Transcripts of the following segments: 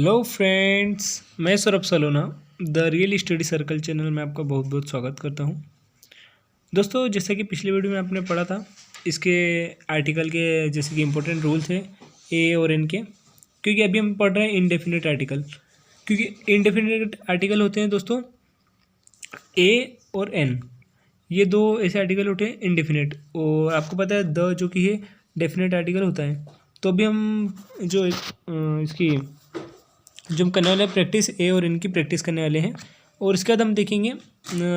Hello friends, मैं सौरभ सलोना the real study circle channel में आपका बहुत बहुत स्वागत करता हूं। दोस्तों, जैसे कि पिछले वीडियो में आपने पढ़ा था, इसके आर्टिकल के जैसे कि इम्पोर्टेंट रूल्स हैं ए और एन के, क्योंकि अभी हम पढ़ रहे हैं इनडेफिनेट आर्टिकल। क्योंकि इनडेफिनेट आर्टिकल होते हैं दोस्तों ए और एन, ये दो ऐसे आर्टिकल होते हैं इनडेफिनेट। और आपको पता है द जो कि है डेफिनेट आर्टिकल होता है। तो अभी हम जो इसकी जो हम करने वाले हैं प्रैक्टिस ए और इनकी प्रैक्टिस करने वाले हैं। और इसके बाद हम देखेंगे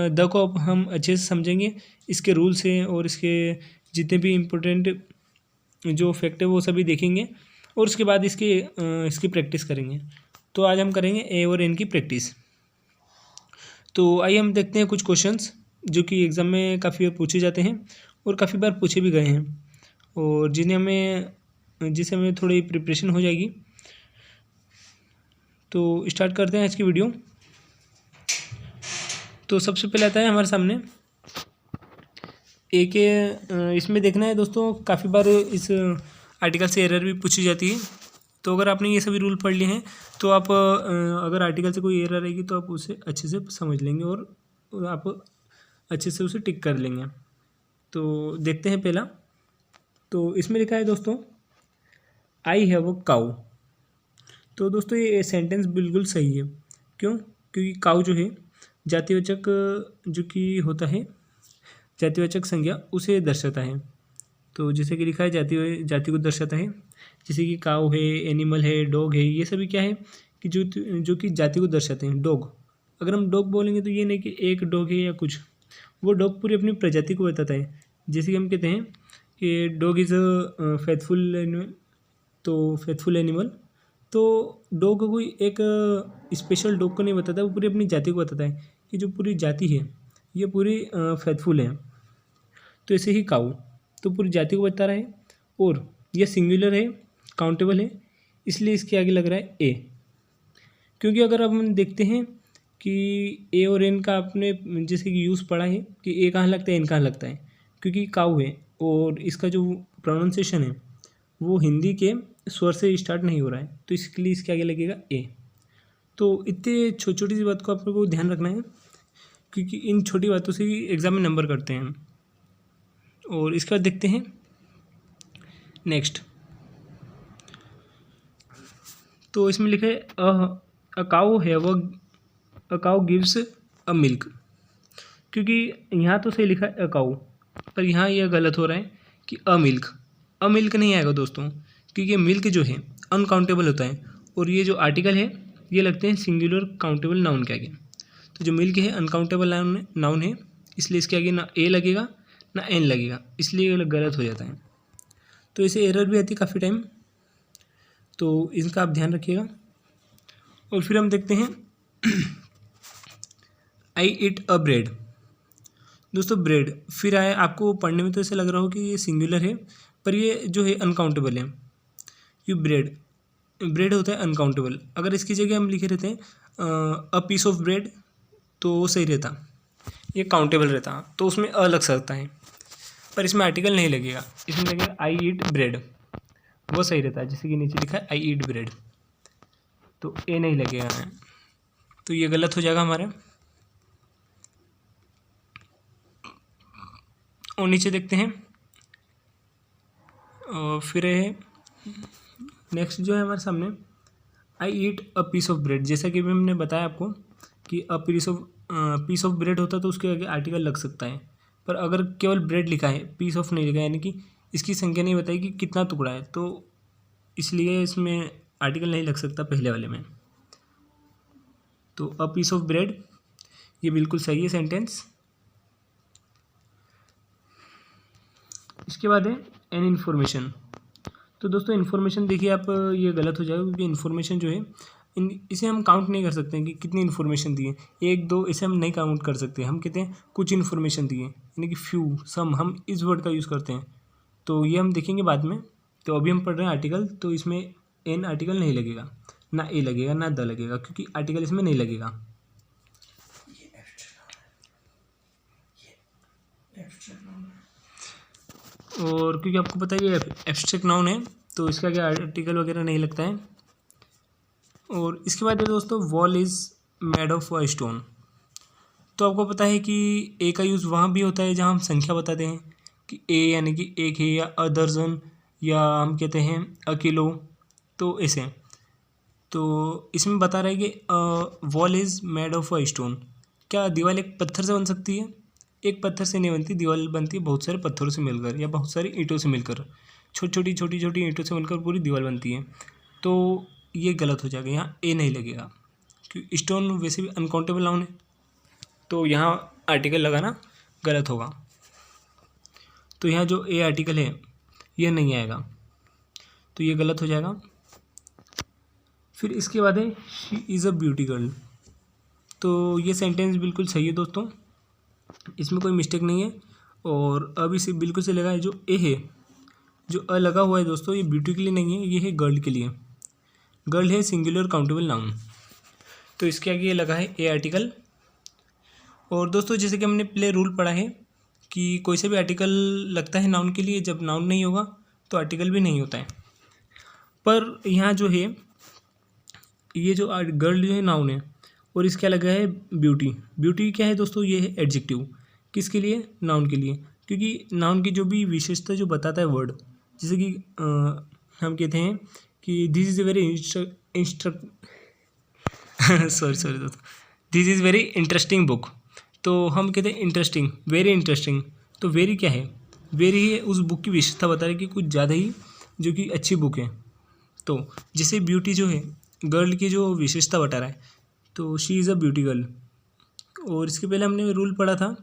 द को अब हम अच्छे से समझेंगे, इसके रूल्स हैं और इसके जितने भी इम्पोर्टेंट जो फैक्ट है वो सभी देखेंगे और उसके बाद इसकी प्रैक्टिस करेंगे। तो आज हम करेंगे ए और एन की प्रैक्टिस। तो आइए हम देखते हैं कुछ क्वेश्चंस जो कि एग्ज़ाम में काफ़ी बार पूछे जाते हैं और काफ़ी बार पूछे भी गए हैं, और जिससे हमें थोड़ी प्रिपरेशन हो जाएगी। तो स्टार्ट करते हैं आज की वीडियो। तो सबसे पहले आता है हमारे सामने ए के, इसमें देखना है दोस्तों, काफ़ी बार इस आर्टिकल से एरर भी पूछी जाती है। तो अगर आपने ये सभी रूल पढ़ लिए हैं तो आप अगर आर्टिकल से कोई एरर आएगी तो आप उसे अच्छे से समझ लेंगे और आप अच्छे से उसे टिक कर लेंगे। तो देखते हैं पहला। तो इसमें लिखा है दोस्तों, आई हैव अ काऊ। तो दोस्तों ये सेंटेंस बिल्कुल सही है। क्यों? क्योंकि काऊ जो है जातिवाचक जो कि होता है, जातिवाचक संज्ञा उसे दर्शाता है। तो जैसे कि लिखा है जाति को दर्शाता है, जैसे कि काऊ है, एनिमल है, डॉग है, ये सभी क्या है कि जो कि जाति को दर्शाते हैं। डॉग, अगर हम डॉग बोलेंगे तो ये नहीं कि एक डॉग है या कुछ, वो डॉग पूरी अपनी प्रजाति को बताता है। जैसे कि हम कहते हैं कि dog is a faithful animal, तो फेथफुल एनिमल, तो डॉग को कोई एक स्पेशल डॉग को नहीं बताता, वो पूरी अपनी जाति को बताता है कि जो पूरी जाति है ये पूरी फेथफुल है। तो ऐसे ही काऊ तो पूरी जाति को बता रहा है और यह सिंगुलर है, काउंटेबल है, इसलिए इसके आगे लग रहा है ए। क्योंकि अगर अब हम देखते हैं कि ए और एन का आपने जैसे कि यूज़ पढ़ा है कि ए कहाँ लगता है, एन कहाँ लगता है, क्योंकि काऊ है और इसका जो प्रोनाउंसिएशन है वो हिंदी के स्वर से स्टार्ट नहीं हो रहा है, तो इसके लिए इसके आगे लगेगा ए। तो इतने छोटी छोटी सी बात को आप लोगों को ध्यान रखना है, क्योंकि इन छोटी बातों से ही एग्ज़ाम में नंबर करते हैं। और इसके बाद देखते हैं नेक्स्ट। तो इसमें लिखा है a cow have a cow gives a milk. क्योंकि यहाँ तो सही लिखा है अ काऊ, पर यहाँ यह गलत हो रहा है कि अ मिल्क नहीं आएगा दोस्तों, क्योंकि मिल्क जो है अनकाउंटेबल होता है और ये जो आर्टिकल है ये लगते हैं सिंगुलर काउंटेबल नाउन के आगे। तो जो मिल्क है अनकाउंटेबल नाउन है, इसलिए इसके आगे ना ए लगेगा ना एन लगेगा, इसलिए ये गलत हो जाता है। तो इसे एरर भी आती है काफ़ी टाइम, तो इनका आप ध्यान रखिएगा। और फिर हम देखते हैं आई ईट अ ब्रेड। दोस्तों ब्रेड फिर आए, आपको पढ़ने में तो ऐसा लग रहा हो कि ये सिंगुलर है, पर ये जो है अनकाउंटेबल है। ये ब्रेड होता है अनकाउंटेबल। अगर इसकी जगह हम लिखे रहते हैं अ पीस ऑफ ब्रेड तो वो सही रहता, ये काउंटेबल रहता, तो उसमें अ लग सकता है, पर इसमें आर्टिकल नहीं लगेगा, इसमें लगेगा आई ईट ब्रेड, वो सही रहता है। जैसे कि नीचे लिखा है आई ईट ब्रेड, तो ए नहीं लगेगा, तो ये गलत हो जाएगा हमारा। और नीचे देखते हैं और फिर है नेक्स्ट जो है हमारे सामने, आई ईट अ पीस ऑफ ब्रेड। जैसा कि हमने बताया आपको कि अ पीस ऑफ ब्रेड होता तो उसके आगे आर्टिकल लग सकता है, पर अगर केवल ब्रेड लिखा है, पीस ऑफ नहीं लिखा है, यानी कि इसकी संख्या नहीं बताई कि कितना टुकड़ा है, तो इसलिए इसमें आर्टिकल नहीं लग सकता पहले वाले में। तो अ पीस ऑफ ब्रेड ये बिल्कुल सही है सेंटेंस। इसके बाद है एन इन्फॉर्मेशन। तो दोस्तों इन्फॉर्मेशन देखिए आप, ये गलत हो जाएगा, क्योंकि इन्फॉर्मेशन जो है इसे हम काउंट नहीं कर सकते हैं कि कितनी इन्फॉर्मेशन दी है, एक दो इसे हम नहीं काउंट कर सकते। हम कहते हैं कुछ इन्फॉर्मेशन दी है, यानी कि फ्यू, सम, हम इस वर्ड का यूज़ करते हैं। तो ये हम देखेंगे बाद में। तो अभी हम पढ़ रहे हैं आर्टिकल, तो इसमें एन आर्टिकल नहीं लगेगा, ना ए लगेगा ना द लगेगा, क्योंकि आर्टिकल इसमें नहीं लगेगा। और क्योंकि आपको पता है ये एब्स्ट्रैक्ट नाउन है, तो इसका क्या आर्टिकल वगैरह नहीं लगता है। और इसके बाद है दोस्तों wall is made of a stone. तो आपको पता है कि ए का यूज़ वहाँ भी होता है जहाँ हम संख्या बताते हैं कि ए यानी कि एक है, या अ दर्जन, या हम कहते हैं अ किलो, तो ऐसे। तो इसमें बता रहा है कि wall is made of a stone. क्या दीवार एक पत्थर से बन सकती है? एक पत्थर से नहीं बनती, दीवार बनती है बहुत सारे पत्थरों से मिलकर या बहुत सारी ईंटों से मिलकर। छोटी छोटी ईंटों से मिलकर पूरी दीवार बनती है। तो ये गलत हो जाएगा, यहाँ ए नहीं लगेगा क्योंकि स्टोन वैसे भी अनकाउंटेबल नाउन है, तो यहाँ आर्टिकल लगाना गलत होगा। तो यहाँ जो ए आर्टिकल है यह नहीं आएगा, तो ये गलत हो जाएगा। फिर इसके बाद है she is a beauty girl. तो ये सेंटेंस बिल्कुल सही है दोस्तों, इसमें कोई मिस्टेक नहीं है। और अब इसे बिल्कुल से लगा है जो ए है, जो अ लगा हुआ है दोस्तों, ये ब्यूटी के लिए नहीं है, ये है गर्ल के लिए। गर्ल है सिंगुलर काउंटेबल नाउन, तो इसके आगे ये लगा है ए आर्टिकल। और दोस्तों जैसे कि हमने पहले रूल पढ़ा है कि कोई से भी आर्टिकल लगता है नाउन के लिए, जब नाउन नहीं होगा तो आर्टिकल भी नहीं होता है। पर यहाँ जो है ये जो गर्ल जो है नाउन है, और इसके लगा है ब्यूटी। ब्यूटी क्या है दोस्तों? ये है एडजेक्टिव। किसके लिए? नाउन के लिए। क्योंकि नाउन की जो भी विशेषता जो बताता है वर्ड, जैसे कि हम कहते हैं कि this is a very sorry दोस्तों, this is very interesting book. तो हम कहते हैं इंटरेस्टिंग, वेरी इंटरेस्टिंग। तो वेरी क्या है? वेरी है उस बुक की विशेषता बता रही है कि कुछ ज़्यादा ही जो कि अच्छी बुक है। तो जैसे ब्यूटी जो है गर्ल की जो विशेषता बता रहा है, तो she is a beauty girl. और इसके पहले हमने रूल पढ़ा था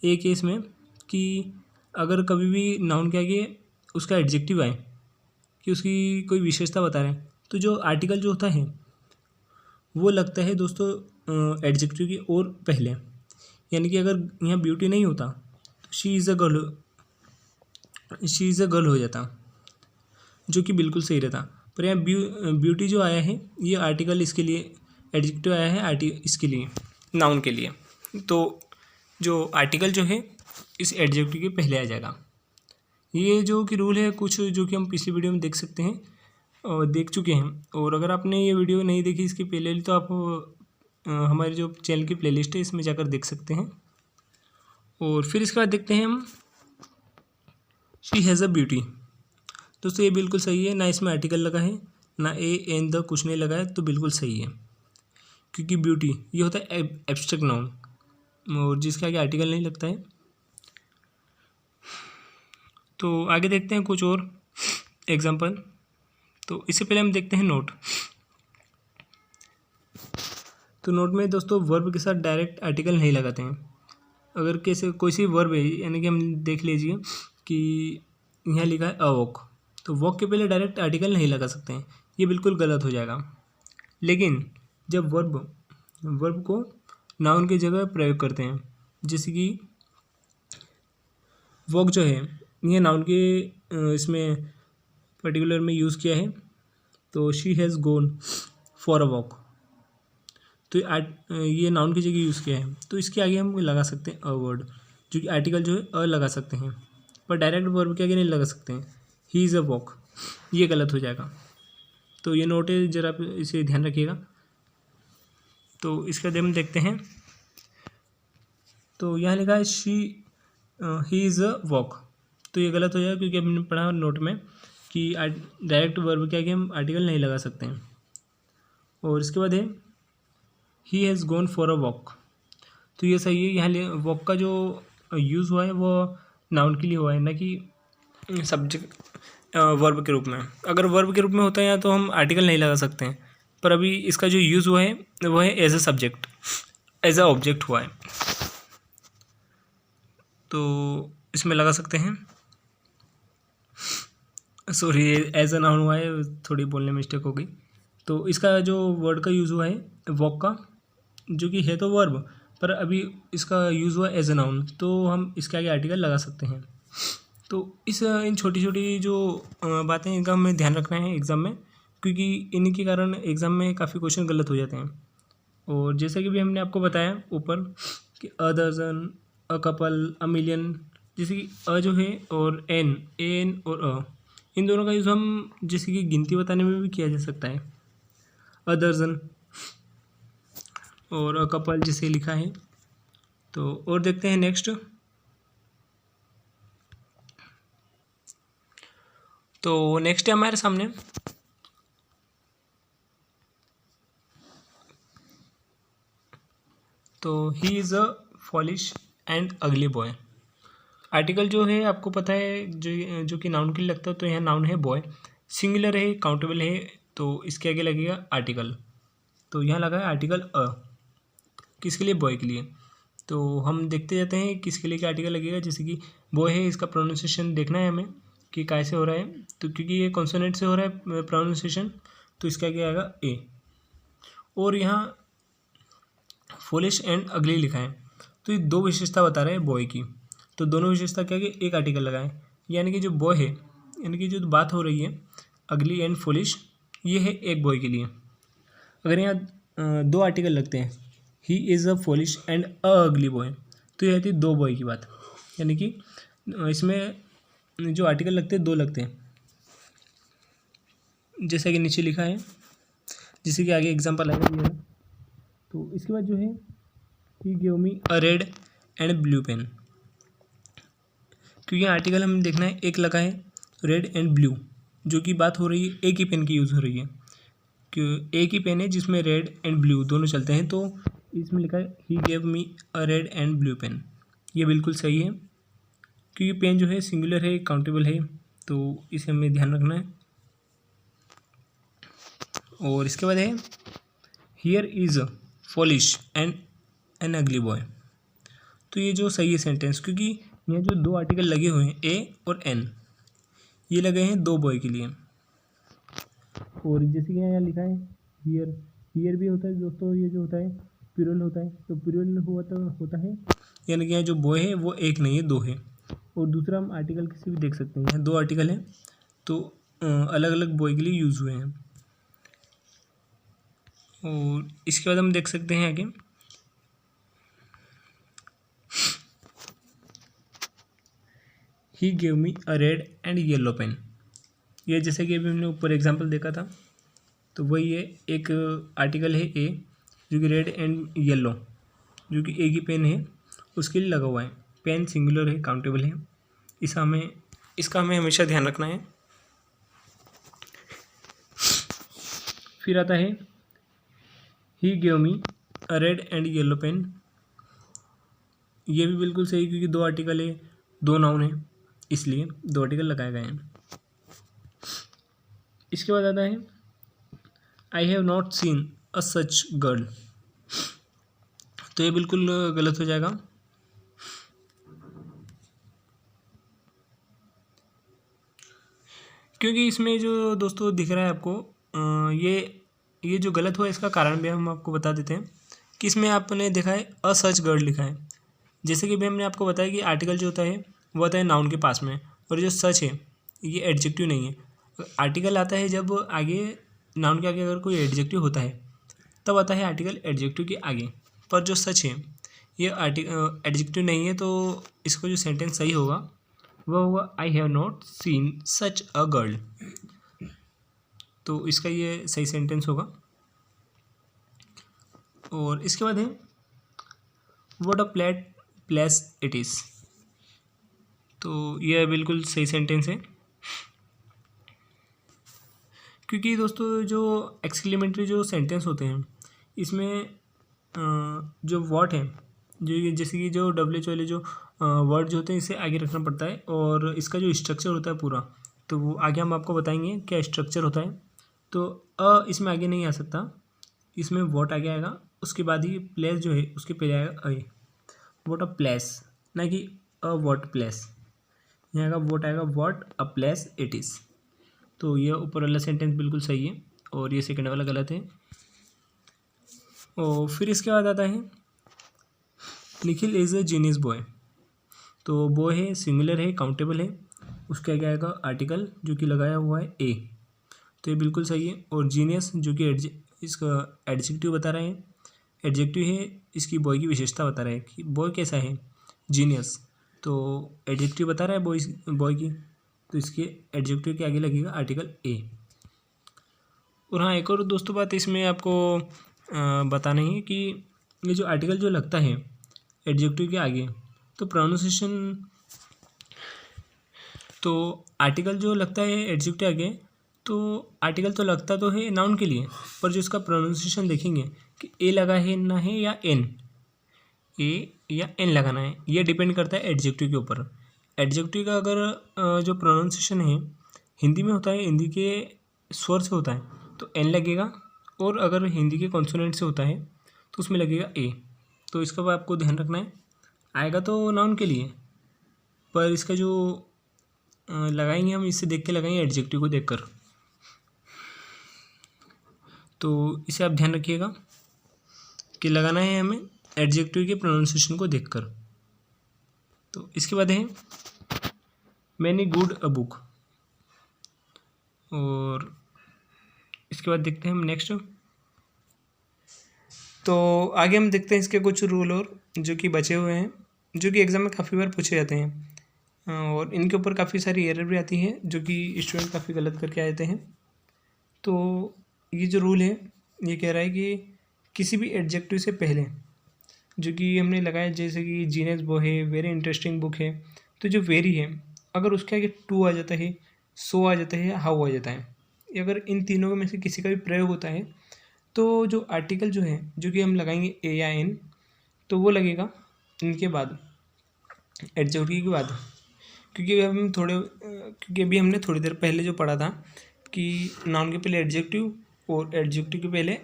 एक केस में कि अगर कभी भी नाउन के आगे उसका एडजेक्टिव आए कि उसकी कोई विशेषता बता रहे हैं, तो जो आर्टिकल जो होता है वो लगता है दोस्तों एडजेक्टिव की और पहले। यानी कि अगर यहाँ ब्यूटी नहीं होता तो शी इज़ अ गर्ल हो जाता, जो कि बिल्कुल सही रहता। पर यहाँ ब्यूटी जो आया है ये आर्टिकल इसके लिए, एडजेक्टिव आया है इसके लिए, नाउन के लिए। तो जो आर्टिकल जो है इस एडजेक्टिव के पहले आ जाएगा। ये जो कि रूल है कुछ जो कि हम पिछली वीडियो में देख सकते हैं और देख चुके हैं। और अगर आपने ये वीडियो नहीं देखी इसकी पहले तो आप हमारे जो चैनल की प्लेलिस्ट है इसमें जाकर देख सकते हैं। और फिर इसके बाद देखते हैं हम शी हैज़ अ ब्यूटी। दोस्तों ये बिल्कुल सही है, ना इसमें आर्टिकल लगा है ना ए एन द कुछ नहीं लगा है, तो बिल्कुल सही है। क्योंकि ब्यूटी ये होता है एब्स्ट्रैक्ट नाउन, और जिसके आगे आर्टिकल नहीं लगता है। तो आगे देखते हैं कुछ और एग्जांपल। तो इससे पहले हम देखते हैं नोट। तो नोट में दोस्तों वर्ब के साथ डायरेक्ट आर्टिकल नहीं लगाते हैं। अगर कैसे कोई सी वर्ब है, यानी कि हम देख लीजिए कि यहाँ लिखा है अ वॉक, तो वॉक के पहले डायरेक्ट आर्टिकल नहीं लगा सकते हैं, ये बिल्कुल गलत हो जाएगा। लेकिन जब वर्ब को नाउन की जगह प्रयोग करते हैं, जैसे कि वॉक जो है ये नाउन के इसमें पर्टिकुलर में यूज़ किया है, तो she has gone for a walk, तो ये नाउन की जगह यूज़ किया है, तो इसके आगे हम लगा सकते हैं अ वर्ड, जो कि आर्टिकल जो है अ लगा सकते हैं, पर डायरेक्ट वर्ब के आगे नहीं लगा सकते हैं। ही इज़ अ वॉक, ये गलत हो जाएगा। तो ये नोट है, ज़रा आप इसे ध्यान रखिएगा। तो इसके बाद हम देखते हैं, तो यहाँ लिखा है ही इज़ अ वॉक, तो ये गलत हो जाएगा क्योंकि हमने पढ़ा नोट में कि डायरेक्ट वर्ब के आगे हम आर्टिकल नहीं लगा सकते हैं। और इसके बाद है he has gone for a walk, तो ये सही है। यहाँ वॉक का जो यूज़ हुआ है वो नाउन के लिए हुआ है, ना कि सब्जेक्ट वर्ब के रूप में। अगर वर्ब के रूप में होता है यहाँ तो हम आर्टिकल नहीं लगा सकते हैं, पर अभी इसका जो यूज़ हुआ है वो है as a subject, as a object हुआ है, तो इसमें लगा सकते हैं। सॉरी, एज अ नाउन हुआ है, थोड़ी बोलने में मिस्टेक हो गई। तो इसका जो वर्ड का यूज़ हुआ है वॉक का, जो कि है तो वर्ब, पर अभी इसका यूज़ हुआ एज अ नाउन, तो हम इसके आगे आर्टिकल लगा सकते हैं। तो इन छोटी छोटी जो बातें इनका हमें ध्यान रखना है एग्ज़ाम में, क्योंकि इन्हीं के कारण एग्ज़ाम में काफ़ी क्वेश्चन गलत हो जाते हैं। और जैसा कि भी हमने आपको बताया ऊपर कि अ दर्जन, अ कपल, अ मिलियन, जैसे कि अ जो है और एन और अ, इन दोनों का यूज़ हम जैसे कि गिनती बताने में भी किया जा सकता है। अ दर्जन और अ कपल जैसे लिखा है। तो और देखते हैं नेक्स्ट। तो नेक्स्ट है हमारे सामने तो ही इज़ अ फॉलिश एंड अगली बॉय। आर्टिकल जो है आपको पता है जो कि नाउन के लिए लगता है, तो यहाँ नाउन है बॉय, सिंगुलर है, काउंटेबल है, तो इसके आगे लगेगा आर्टिकल। तो यहाँ लगा है आर्टिकल अ, किसके लिए? बॉय के लिए। तो हम देखते जाते हैं किसके लिए क्या आर्टिकल लगेगा। जैसे कि बॉय है, इसका प्रोनाउंसिएशन देखना है हमें कि कैसे हो रहा है। तो क्योंकि ये कॉन्सोनेंट से हो रहा है प्रोनाउंसिएशन, तो इसका क्या आएगा? ए। और यहाँ फॉलिश एंड अगली लिखा है, तो ये दो विशेषता बता रहे हैं बॉय की। तो दोनों विशेषता क्या कि एक आर्टिकल लगाएं, यानी कि जो बॉय है, यानी कि जो बात हो रही है अगली एंड फॉलिश, ये है एक बॉय के लिए। अगर यहाँ दो आर्टिकल लगते हैं, ही इज़ अ फॉलिश एंड अ अगली बॉय, तो ये आती है दो बॉय की बात। यानी कि इसमें जो आर्टिकल लगते हैं दो लगते हैं, जैसा कि नीचे लिखा है, जिससे कि आगे एग्जाम्पल आएगा। तो इसके बाद जो है he give me a red and blue pen, क्योंकि आर्टिकल हमें देखना है एक लगा है रेड एंड ब्लू, जो कि बात हो रही है एक ही पेन की यूज़ हो रही है, कि एक ही पेन है जिसमें रेड एंड ब्लू दोनों चलते हैं। तो इसमें लिखा है he gave me a red and blue pen, ये बिल्कुल सही है, क्योंकि पेन जो है सिंगुलर है, काउंटेबल है, तो इसे हमें ध्यान रखना है। और इसके बाद है here is foolish and an ugly boy, तो ये जो सही है सेंटेंस, क्योंकि यहाँ जो दो आर्टिकल लगे हुए हैं ए और एन, ये लगे हैं दो बॉय के लिए। और जैसे कि यहाँ लिखा है हियर, हियर भी होता है दोस्तों, ये जो होता है प्लूरल होता है, तो प्लूरल हुआ तो होता है, यानी कि यहाँ जो बॉय है वो एक नहीं है दो है। और दूसरा हम आर्टिकल किसी भी देख सकते हैं, यहाँ दो आर्टिकल हैं, तो अलग अलग बॉय के लिए यूज़ हुए हैं। और इसके बाद हम देख सकते हैं आगे he gave me a red and yellow pen, ये जैसे कि अभी हमने ऊपर एग्जांपल देखा था, तो वही है, एक आर्टिकल है ए जो कि रेड एंड येलो, जो कि एक ही पेन है उसके लिए लगा हुआ है। पेन सिंगुलर है, काउंटेबल है, इसका हमें हमेशा ध्यान रखना है। फिर आता है he gave me a red and yellow pen, ये भी बिल्कुल सही, क्योंकि दो आर्टिकल है, दो नाउन है, इसलिए दो आर्टिकल लगाए गए हैं। इसके बाद आता है I have not seen a such girl, तो ये बिल्कुल गलत हो जाएगा, क्योंकि इसमें जो दोस्तों दिख रहा है आपको ये जो गलत हुआ इसका कारण भी हम आपको बता देते हैं कि इसमें आपने देखा है अ सच गर्ल लिखा है। जैसे कि भी हमने आपको बताया कि आर्टिकल जो होता है वो होता है नाउन के पास में, और जो सच है ये एडजेक्टिव नहीं है। आर्टिकल आता है जब आगे नाउन के आगे अगर कोई एडजेक्टिव होता है तब आता है आर्टिकल एडजेक्टिव के आगे, पर जो सच है ये एडजेक्टिव नहीं है, तो इसको जो सेंटेंस सही होगा वह होगा I have not seen such a girl, तो इसका ये सही सेंटेंस होगा। और इसके बाद है what a place it is, तो यह बिल्कुल सही सेंटेंस है, क्योंकि दोस्तों जो एक्सक्लेमेटरी जो सेंटेंस होते हैं इसमें जो व्हाट है, जो ये जैसे कि जो WH वाले जो वर्ड जो होते हैं इसे आगे रखना पड़ता है, और इसका जो स्ट्रक्चर होता है पूरा, तो वो आगे हम आपको बताएंगे क्या स्ट्रक्चर होता है। तो इसमें आगे नहीं आ सकता, इसमें व्हाट आगे आएगा, उसके बाद ही प्लेस जो है उसके पहले आएगा ए, व्हाट अ प्लेस, ना कि अ व्हाट प्लेस, यहाँ का व्हाट आएगा what a place it is. तो ये ऊपर वाला सेंटेंस बिल्कुल सही है और ये सेकंड वाला गलत है। और फिर इसके बाद आता है Nikhil is a genius boy, तो बॉय है, सिंगुलर है, काउंटेबल है, उसके आगे आएगा आर्टिकल जो कि लगाया हुआ है ए, तो ये बिल्कुल सही है। और जीनियस जो कि इसका एडजेक्टिव बता रहे हैं, एडजेक्टिव है, इसकी बॉय की विशेषता बता रहा है कि बॉय कैसा है, जीनियस, तो एडजेक्टिव बता रहा है बॉय की, तो इसके एडजेक्टिव के आगे लगेगा आर्टिकल ए। और हाँ, एक और दोस्तों बात इसमें आपको बताना ही है कि ये जो आर्टिकल जो लगता है एडजेक्टिव के आगे, तो प्रोनाउंसिएशन, तो आर्टिकल जो लगता है एडजेक्टिव के आगे, तो आर्टिकल तो लगता तो है नाउन के लिए, पर जो इसका प्रोनाउंसिएशन देखेंगे कि ए लगा है ना है या एन, ए या एन लगाना है, ये डिपेंड करता है एडजेक्टिव के ऊपर। एडजेक्टिव का अगर जो प्रोनाउंसिएशन है हिंदी में होता है, हिंदी के स्वर से होता है तो एन लगेगा, और अगर हिंदी के कॉन्सोनेंट से होता है तो उसमें लगेगा ए। तो इसका आपको ध्यान रखना है, आएगा तो नाउन के लिए, पर इसका जो लगाएंगे हम इससे देख के लगाएंगे, एडजेक्टिव को देखकर। तो इसे आप ध्यान रखिएगा कि लगाना है हमें एडजेक्टिव के प्रोनाउंसिएशन को देखकर। तो इसके बाद है मैनी गुड अ बुक, और इसके बाद देखते हैं हम नेक्स्ट। तो आगे हम देखते हैं इसके कुछ रूल और जो कि बचे हुए हैं, जो कि एग्ज़ाम में काफ़ी बार पूछे जाते हैं, और इनके ऊपर काफ़ी सारी एरर भी आती है जो कि स्टूडेंट काफ़ी गलत करके आ जाते हैं। तो ये जो रूल है ये कह रहा है कि किसी भी एडजेक्टिव से पहले जो कि हमने लगाया, जैसे कि जीनियस वो है, वेरी इंटरेस्टिंग बुक है, तो जो वेरी है अगर उसके आगे टू आ जाता है, सो आ जाता है या हाउ आ जाता है, अगर इन तीनों में से किसी का भी प्रयोग होता है, तो जो आर्टिकल जो है जो कि हम लगाएंगे ए या एन, तो वो लगेगा इनके बाद, एडजेक्टिव के बाद। क्योंकि अभी हमने थोड़ी देर पहले जो पढ़ा था कि नाउन के पहले एडजेक्टिव और एडजेक्टिव के पहले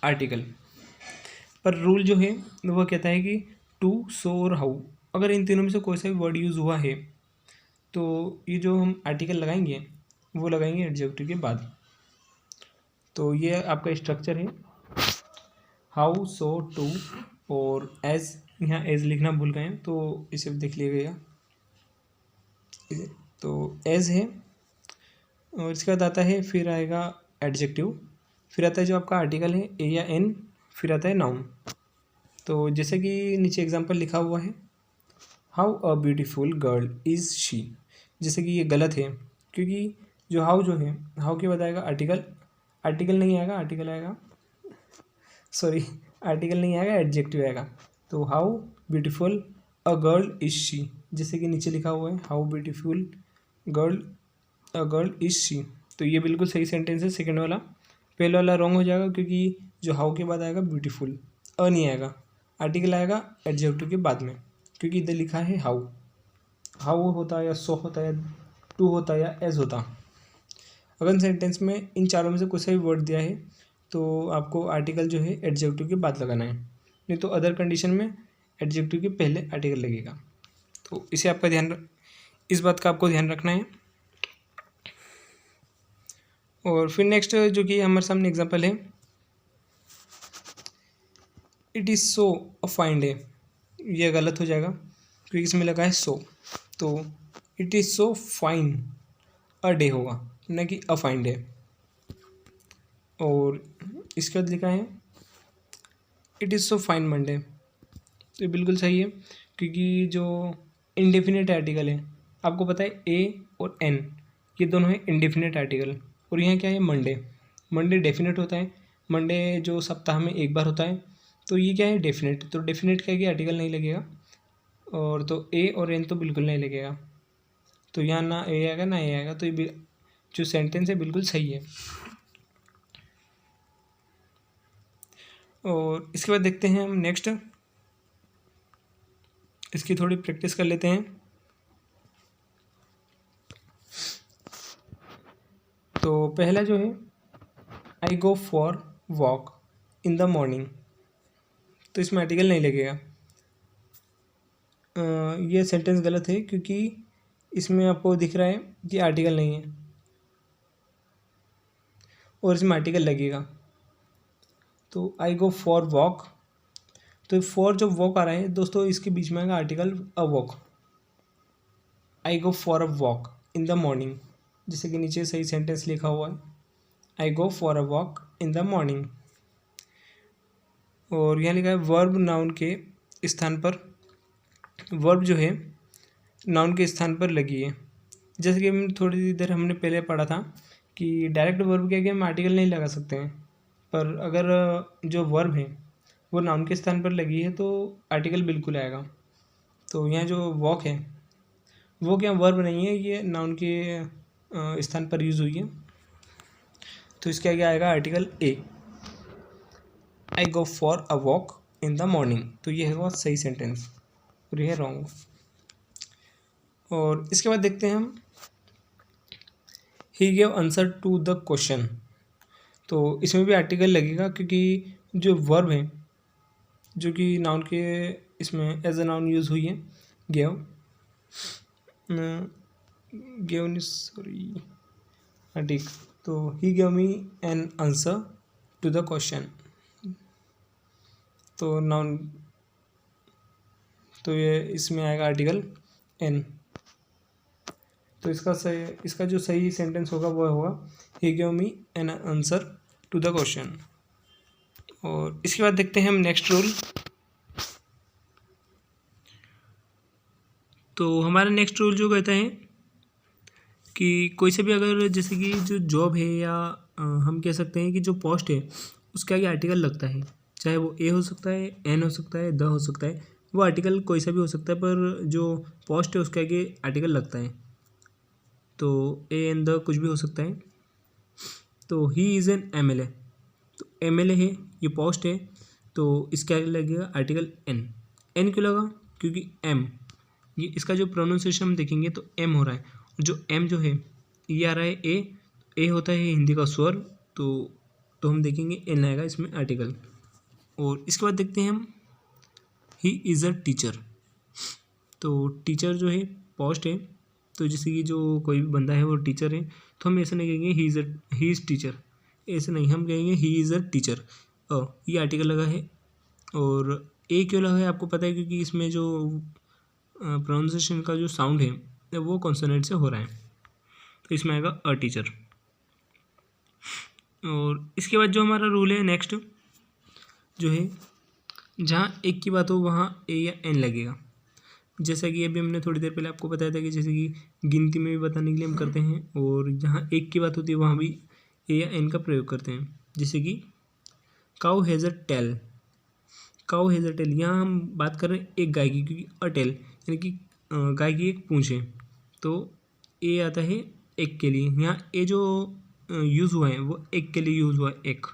आर्टिकल, पर रूल जो है वो कहता है कि टू, सो और हाउ, अगर इन तीनों में से कोई सा भी वर्ड यूज़ हुआ है तो ये जो हम आर्टिकल लगाएंगे वो लगाएंगे एडजेक्टिव के बाद। तो ये आपका स्ट्रक्चर है, हाउ, सो, टू और एज। यहाँ एज लिखना भूल गए हैं तो इसे देख लीजिएगा। तो एज है, और इसके बाद आता है, फिर आएगा एडजेक्टिव, फिर आता है जो आपका आर्टिकल है ए या एन, फिर आता है नाउन। तो जैसे कि नीचे एग्जांपल लिखा हुआ है, how a beautiful girl is she, जैसे कि ये गलत है क्योंकि जो हाउ जो है, हाउ के बाद आएगा आर्टिकल, आर्टिकल नहीं आएगा, आर्टिकल आएगा, सॉरी आर्टिकल नहीं आएगा, एडजेक्टिव आएगा। तो how beautiful a girl is she, जैसे कि नीचे लिखा हुआ है, how beautiful girl a girl is she, तो ये बिल्कुल सही सेंटेंस है। सेकंड वाला, पहले वाला रॉन्ग हो जाएगा क्योंकि जो हाउ के बाद आएगा ब्यूटीफुल, अ नहीं आएगा, आर्टिकल आएगा एडजेक्टिव के बाद में, क्योंकि इधर लिखा है हाउ, हाउ होता या सो होता या टू होता या एज होता। अगर सेंटेंस में इन चारों में से कोई सा भी वर्ड दिया है तो आपको आर्टिकल जो है एडजेक्टिव के बाद लगाना है, नहीं तो अदर कंडीशन में एडजेक्टिव के पहले आर्टिकल लगेगा। तो इसे आपका इस बात का आपको ध्यान रखना है। और फिर नेक्स्ट जो कि हमारे सामने एग्जांपल है, it is so a fine day, ये गलत हो जाएगा क्योंकि इसमें लगा है सो, तो it is so fine a day होगा, न कि अ फाइन डे। और इसके बाद लिखा है it is so fine Monday, तो ये बिल्कुल सही है क्योंकि जो इंडेफिनिट आर्टिकल है, आपको पता है ए और एन ये दोनों है इंडेफिनिट आर्टिकल, और यहाँ क्या है मंडे, मंडे डेफिनेट होता है, मंडे जो सप्ताह में एक बार होता है, तो ये क्या है डेफिनेट, तो डेफिनेट क्या है कि आर्टिकल नहीं लगेगा, और तो ए और एन तो बिल्कुल नहीं लगेगा, तो यहाँ ना ए आएगा ना ए आएगा, तो ये जो सेंटेंस है बिल्कुल सही है। और इसके बाद देखते हैं हम नेक्स्ट, इसकी थोड़ी प्रैक्टिस कर लेते हैं। तो पहला जो है, I go for walk in the morning, तो इसमें आर्टिकल नहीं लगेगा। ये सेंटेंस गलत है क्योंकि इसमें आपको दिख रहा है कि आर्टिकल नहीं है और इसमें आर्टिकल लगेगा। तो आई गो फॉर वॉक, तो फॉर जो वॉक आ रहा है दोस्तों, इसके बीच में आएगा article a walk, I go for a walk in the morning, जैसे कि नीचे सही सेंटेंस लिखा हुआ है, I go for a walk in the morning. और यहाँ लिखा है वर्ब नाउन के स्थान पर, वर्ब जो है नाउन के स्थान पर लगी है, जैसे कि हम थोड़ी देर हमने पहले पढ़ा था कि डायरेक्ट वर्ब क्या कि हम आर्टिकल नहीं लगा सकते हैं, पर अगर जो वर्ब है वो नाउन के स्थान पर लगी है तो आर्टिकल बिल्कुल आएगा। तो यहाँ जो वॉक है वो क्या वर्ब नहीं है, ये नाउन के स्थान पर यूज़ हुई है, तो इसके आगे आएगा article a. I go for a walk in the morning, तो ये है वो सही सेंटेंस और ये है रॉन्ग। और इसके बाद देखते हैं हम he gave answer to the question, तो इसमें भी आर्टिकल लगेगा क्योंकि जो वर्ब है जो कि नाउन के इसमें एज अ नाउन यूज़ हुई है गेव, गेव सॉरी ठीक, तो he gave me an answer to the question, तो नाउन, तो ये इसमें आएगा आर्टिकल एन। तो इसका जो सही सेंटेंस होगा वो होगा he gave me an answer to the question. और इसके बाद देखते हैं हम नेक्स्ट रूल। तो हमारा नेक्स्ट रूल जो कहता है कि कोई से भी अगर जैसे कि जो जॉब है या हम कह सकते हैं कि जो पोस्ट है उसके आगे आर्टिकल लगता है, चाहे वो ए हो सकता है, एन हो सकता है, द हो सकता है, वो आर्टिकल कोई सा भी हो सकता है, पर जो पोस्ट है उसके आगे आर्टिकल लगता है, तो ए एन द कुछ भी हो सकता है। तो ही इज़ एन MLA, तो MLA है, ये पोस्ट है, तो इसके आगे लगेगा आर्टिकल एन। एन क्यों लगा? क्योंकि एम, ये इसका जो प्रोनाउंसिएशन हम देखेंगे तो एम हो रहा है, और जो एम जो है ये आ रहा है ए होता है हिंदी का स्वर, तो हम देखेंगे एन आएगा इसमें आर्टिकल। और इसके बाद देखते हैं हम ही इज़ अ टीचर, तो टीचर जो है पोस्ट है, तो जैसे कि जो कोई भी बंदा है वो टीचर है, तो हम ऐसे नहीं कहेंगे ही इज़ टीचर, ऐसे नहीं, हम कहेंगे ही इज़ अ टीचर। ये आर्टिकल लगा है। और ए क्यों लगा है आपको पता है, क्योंकि इसमें जो प्रोनाउंसिएशन का जो साउंड है वो कॉन्सोनेंट से हो रहा है, तो इसमें आएगा अ टीचर। और इसके बाद जो हमारा रूल है नेक्स्ट जो है, जहाँ एक की बात हो वहाँ ए या एन लगेगा। जैसा कि अभी हमने थोड़ी देर पहले आपको बताया था कि जैसे कि गिनती में भी बताने के लिए हम करते हैं, और जहाँ एक की बात होती है वहाँ भी ए या एन का प्रयोग करते हैं। जैसे कि cow has a tail, cow has a tail, यहाँ हम बात कर रहे हैं एक गाय की, क्योंकि अ टेल यानी कि गाय की एक पूँछ है, तो ए आता है एक के लिए। यहाँ ए जो यूज़ हुआ है वो एक के लिए यूज़ हुआ है, एक।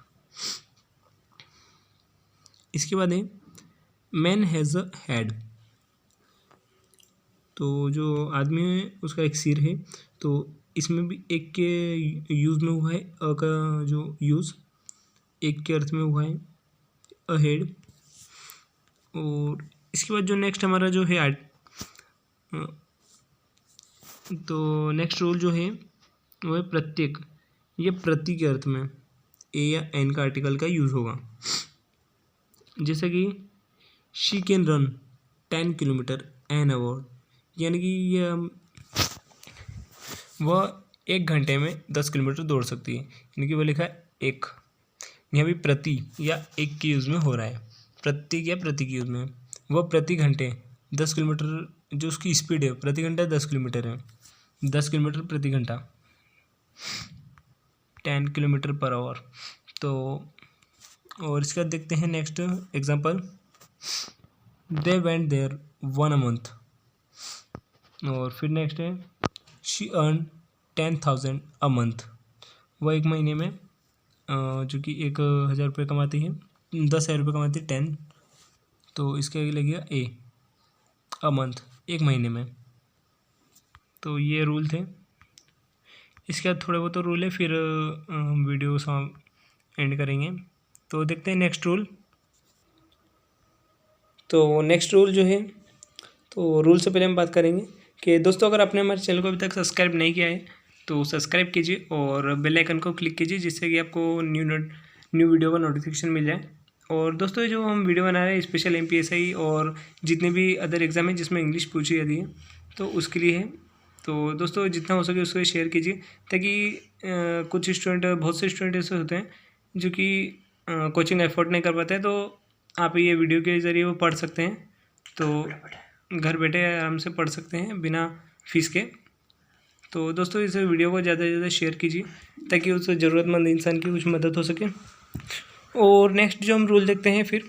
इसके बाद है मैन हैज़ अ हेड, तो जो आदमी है उसका एक सिर है, तो इसमें भी एक के यूज़ में हुआ है, अ का जो यूज़ एक के अर्थ में हुआ है, अ हेड। और इसके बाद जो नेक्स्ट हमारा जो है तो नेक्स्ट रूल जो है वो है प्रत्येक, ये प्रति के अर्थ में ए या एन का आर्टिकल का यूज़ होगा। जैसे कि she can run 10 kilometre an hour, यानी कि ये वह 1 घंटे में 10 किलोमीटर दौड़ सकती है, यानी कि वो लिखा है एक। यहाँ भी प्रति या एक के यूज़ में हो रहा है, प्रत्येक या प्रति के यूज़ में। वह प्रति घंटे 10 किलोमीटर, जो उसकी स्पीड है प्रति घंटा 10 किलोमीटर है, 10 किलोमीटर प्रति घंटा, 10 किलोमीटर पर आवर। तो और इसके बाद देखते हैं next example, they went there 1 month. और फिर नेक्स्ट है शी अर्न 10,000 अ मंथ, वह एक महीने में जो कि 1,000 रुपये कमाती है, 10,000 रुपये कमाती है 10, तो इसके आगे लगेगा ए, अ मंथ, एक महीने में। तो ये रूल थे। इसके बाद थोड़े बहुत तो रूल है, फिर हम वीडियो एंड करेंगे। तो देखते हैं नेक्स्ट रूल। तो नेक्स्ट रूल जो है, तो रूल से पहले हम बात करेंगे कि दोस्तों अगर आपने हमारे चैनल को अभी तक सब्सक्राइब नहीं किया है तो सब्सक्राइब कीजिए और बेल आइकन को क्लिक कीजिए, जिससे कि आपको न्यू वीडियो का नोटिफिकेशन मिल जाए। और दोस्तों जो हम वीडियो बना रहे हैं स्पेशल MPSI और जितने भी अदर एग्ज़ाम हैं जिसमें इंग्लिश पूछी जाती है तो उसके लिए है। तो दोस्तों जितना हो सके उसको शेयर कीजिए, ताकि कुछ स्टूडेंट, बहुत से स्टूडेंट ऐसे होते हैं जो कि कोचिंग एफोर्ड नहीं कर पाते हैं, तो आप ये वीडियो के ज़रिए वो पढ़ सकते हैं, तो घर बैठे आराम से पढ़ सकते हैं बिना फीस के। तो दोस्तों इस वीडियो को ज़्यादा से ज़्यादा शेयर कीजिए ताकि उस ज़रूरतमंद इंसान की कुछ मदद हो सके। और नेक्स्ट जो हम रूल देखते हैं फिर,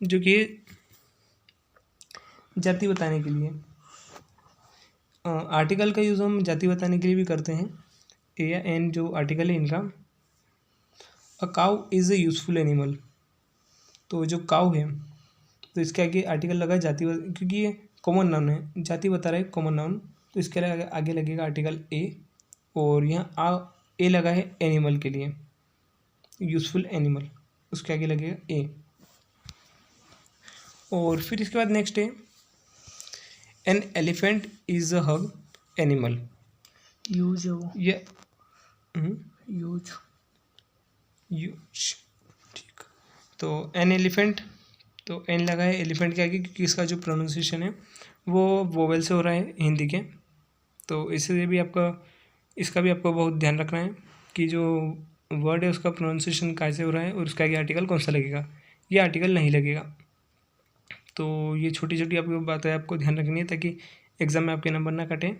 जो कि जाति बताने के लिए आर्टिकल का यूज़ हम जाति बताने के लिए भी करते हैं। ए या एन जो आर्टिकल है इनका, a cow is a useful animal. तो जो काउ है तो इसके आगे आर्टिकल लगा जाति, क्योंकि ये कॉमन नाउन है, जाति बता रहा है कॉमन नाउन, तो इसके आगे लगेगा आर्टिकल ए। और यहाँ ए लगा है एनिमल के लिए, यूज़फुल एनिमल, उसके आगे लगेगा ए। और फिर इसके बाद नेक्स्ट है an elephant is a hug animal. Use है वो, ये यूज यूज, ठीक। तो एन एलिफेंट, तो एन लगा है एलिफेंट के आगे क्योंकि इसका जो प्रोनाउंसिएशन है वो वोवेल से हो रहा है हिंदी के। तो इसलिए भी इसका भी आपको बहुत ध्यान रखना है कि जो वर्ड है उसका प्रोनाउंसिएशन कैसे हो रहा है और उसका आगे आर्टिकल कौन सा लगेगा। ये आर्टिकल नहीं लगेगा। तो ये छोटी छोटी आपको बातें आपको ध्यान रखनी है ताकि एग्ज़ाम में आपके नंबर ना कटें।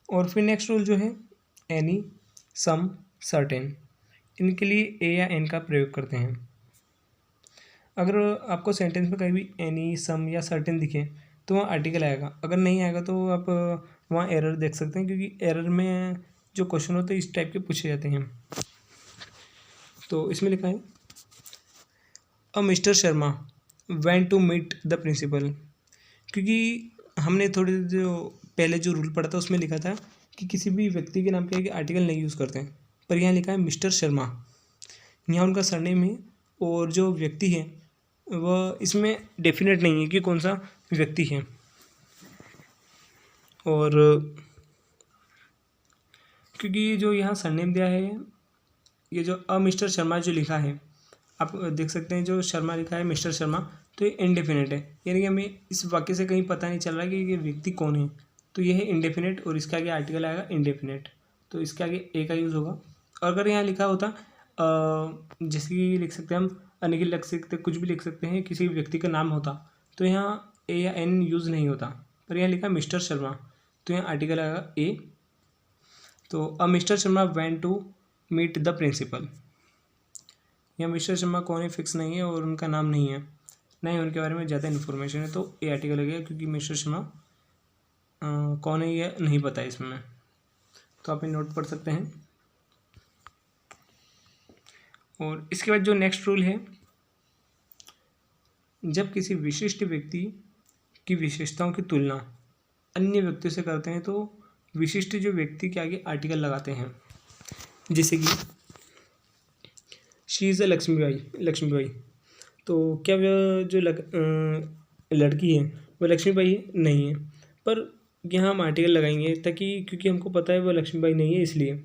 और फिर नेक्स्ट रूल जो है एनी, सम, सर्टेन, इनके लिए ए या एन का प्रयोग करते हैं। अगर आपको सेंटेंस में कहीं भी एनी, सम या सर्टेन दिखे तो वहाँ आर्टिकल आएगा, अगर नहीं आएगा तो आप वहाँ एरर देख सकते हैं, क्योंकि एरर में जो क्वेश्चन होते हैं इस टाइप के पूछे जाते हैं। तो इसमें लिखा है a mister Sharma went to meet the principal, क्योंकि हमने थोड़ी जो पहले जो रूल पढ़ा था उसमें लिखा था कि किसी भी व्यक्ति के नाम के आगे आर्टिकल नहीं यूज़ करते हैं, पर यहाँ लिखा है मिस्टर शर्मा, यहाँ उनका सरनेम है और जो व्यक्ति है वह इसमें डेफिनेट नहीं है कि कौन सा व्यक्ति है। और क्योंकि जो यहाँ सरनेम दिया है, ये जो मिस्टर शर्मा जो लिखा है आप देख सकते हैं, जो शर्मा लिखा है मिस्टर शर्मा, तो ये इनडेफिनेट है, यानी कि हमें इस वाक्य से कहीं पता नहीं चल रहा कि ये व्यक्ति कौन है। तो ये है इनडेफिनेट और इसके आगे आर्टिकल आएगा इनडेफिनेट, तो इसके आगे ए का यूज़ होगा। और अगर यहाँ लिखा होता जैसे कि लिख सकते हैं हम अनिखिल लिख सकते, कुछ भी लिख सकते हैं, किसी व्यक्ति का नाम होता तो यहाँ ए या एन यूज़ नहीं होता, पर यहाँ लिखा मिस्टर शर्मा तो यहाँ आर्टिकल आएगा ए। तो a mister Sharma went to meet the principal, यहाँ मिस्टर शर्मा कौन है फिक्स नहीं है और उनका नाम नहीं है, ना ही उनके बारे में ज़्यादा इन्फॉर्मेशन है, तो ए आर्टिकल लगेगा, क्योंकि मिस्टर शर्मा कौन है ये नहीं पता है इसमें। तो आप ये नोट पढ़ सकते हैं। और इसके बाद जो नेक्स्ट रूल है, जब किसी विशिष्ट व्यक्ति की विशेषताओं की तुलना अन्य व्यक्तियों से करते हैं तो विशिष्ट जो व्यक्ति के आगे आर्टिकल लगाते हैं। जैसे कि शी इज़ अ लक्ष्मीबाई, तो क्या वह जो लड़की है वह लक्ष्मीबाई है? नहीं है, पर यहाँ हम आर्टिकल लगाएंगे ताकि, क्योंकि हमको पता है वह लक्ष्मीबाई नहीं है, इसलिए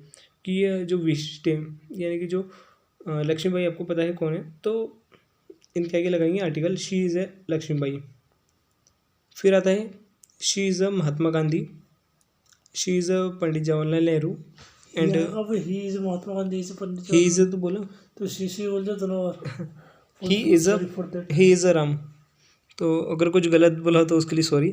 कि यह जो विशिष्ट है यानी कि जो लक्ष्मीबाई आपको पता है कौन है, तो इनके आगे लगाएंगे article she is a Lakshmibai. फिर आता है she is a Mahatma Gandhi, she is a Pandit Jawaharlal Nehru and अब ही इज महात्मा गांधी से पंडित ही इज़ तो बोला, तो शीशी बोल दो दोनों बार। ही इज़ अ राम, तो अगर कुछ गलत बोला तो उसके लिए सॉरी,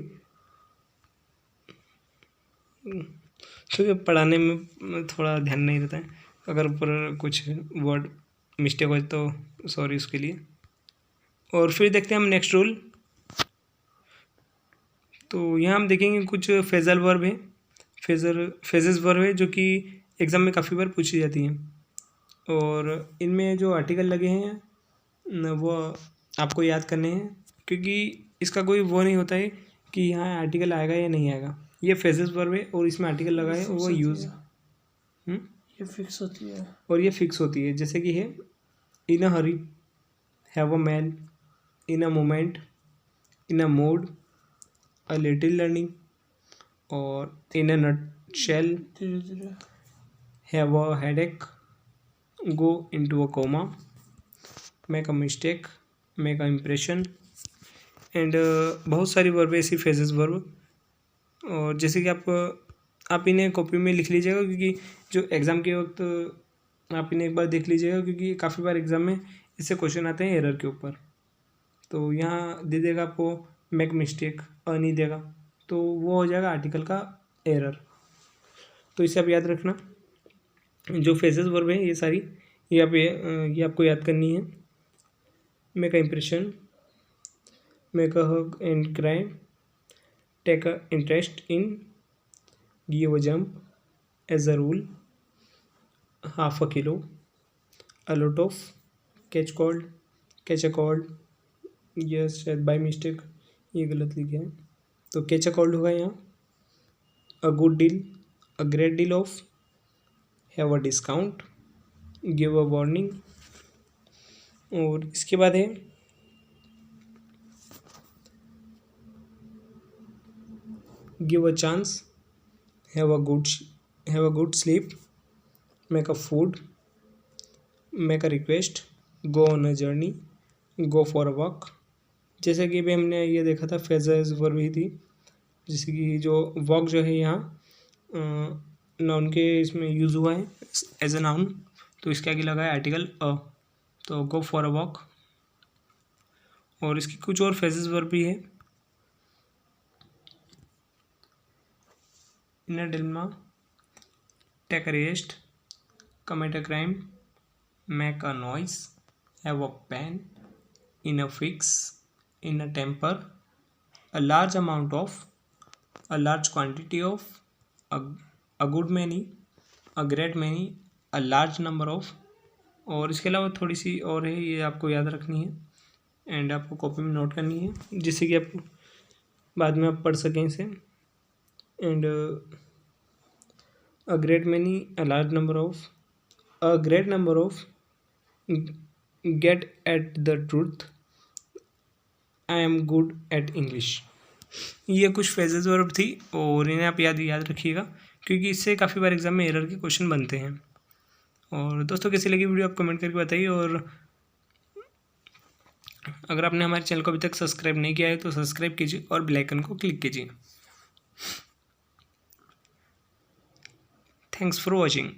क्योंकि पढ़ाने में थोड़ा ध्यान नहीं रहता है, अगर ऊपर कुछ वर्ड मिस्टेक हो तो सॉरी उसके लिए। और फिर देखते हैं हम नेक्स्ट रूल। तो यहाँ हम देखेंगे कुछ फेजल वर्ब है, फेजेस वर्ब है, जो कि एग्ज़ाम में काफ़ी बार पूछी जाती हैं। और इनमें जो आर्टिकल लगे हैं वो आपको याद करने हैं, क्योंकि इसका कोई वो नहीं होता है कि यहाँ आर्टिकल आएगा या नहीं आएगा। ये फेजेस वर्ब है और इसमें आर्टिकल लगा है वो यूज़, ये फिक्स होती है और ये फिक्स होती है। जैसे कि है in a hurry, have a man, in a moment, in a mood, a little learning, और इन अ नट शेल, धीरे धीरे, have a headache, go into a coma, make a mistake, make a impression and बहुत सारी verb ऐसी phases verb. और जैसे कि आप इन्हें कॉपी में लिख लीजिएगा, क्योंकि जो एग्ज़ाम के वक्त आप इन्हें एक बार देख लीजिएगा, क्योंकि काफ़ी बार एग्ज़ाम में इससे क्वेश्चन आते हैं एरर के ऊपर। तो यहाँ दे देगा आपको मेक मिस्टेक, नहीं देगा तो वो हो जाएगा आर्टिकल का एरर। तो इसे आप याद रखना। जो फेसेस वर्ब है ये सारी, ये आपको याद करनी है। Make a impression, make a hug and cry, take a interest in, give a jump, as a rule, half a kilo, a lot of, catch cold, catch a cold, yes शायद by mistake ये गलत लिखा है, तो catch a called होगा यहाँ। A good deal, a great deal of, have a discount, give a warning. और इसके बाद है give a chance, have a good sleep, make a food, make a request, go on a journey, go for a walk. जैसे कि अभी हमने ये देखा था फ्रेजेस वर्ब ही थी, जैसे कि जो वॉक जो है यहाँ नाउन के इसमें यूज़ हुआ है एज अ नाउन, तो इसके आगे लगा है आर्टिकल अ, तो गो फॉर अ वॉक। और इसकी कुछ और फ्रेजेस वर्ब भी है। In a dilemma, take a rest, commit a crime, make a noise, have a pain, in a fix, in a temper, a large amount of, a large quantity of, a good many, a great many, a large number of. और इसके अलावा थोड़ी सी और है, ये आपको याद रखनी है एंड आपको कॉपी में नोट करनी है, जिससे कि आप बाद में आप पढ़ सकें इसे। And a great many, a large number of, a great number of, get at the truth, I am good at English. ये कुछ फ्रेजेस वर्ब थी और इन्हें आप याद रखिएगा, क्योंकि इससे काफ़ी बार एग्जाम में एरर के क्वेश्चन बनते हैं। और दोस्तों कैसी लगी वीडियो आप कमेंट करके बताइए, और अगर आपने हमारे चैनल को अभी तक सब्सक्राइब नहीं किया है तो सब्सक्राइब कीजिए और बेल आइकन को क्लिक कीजिए। Thanks for watching.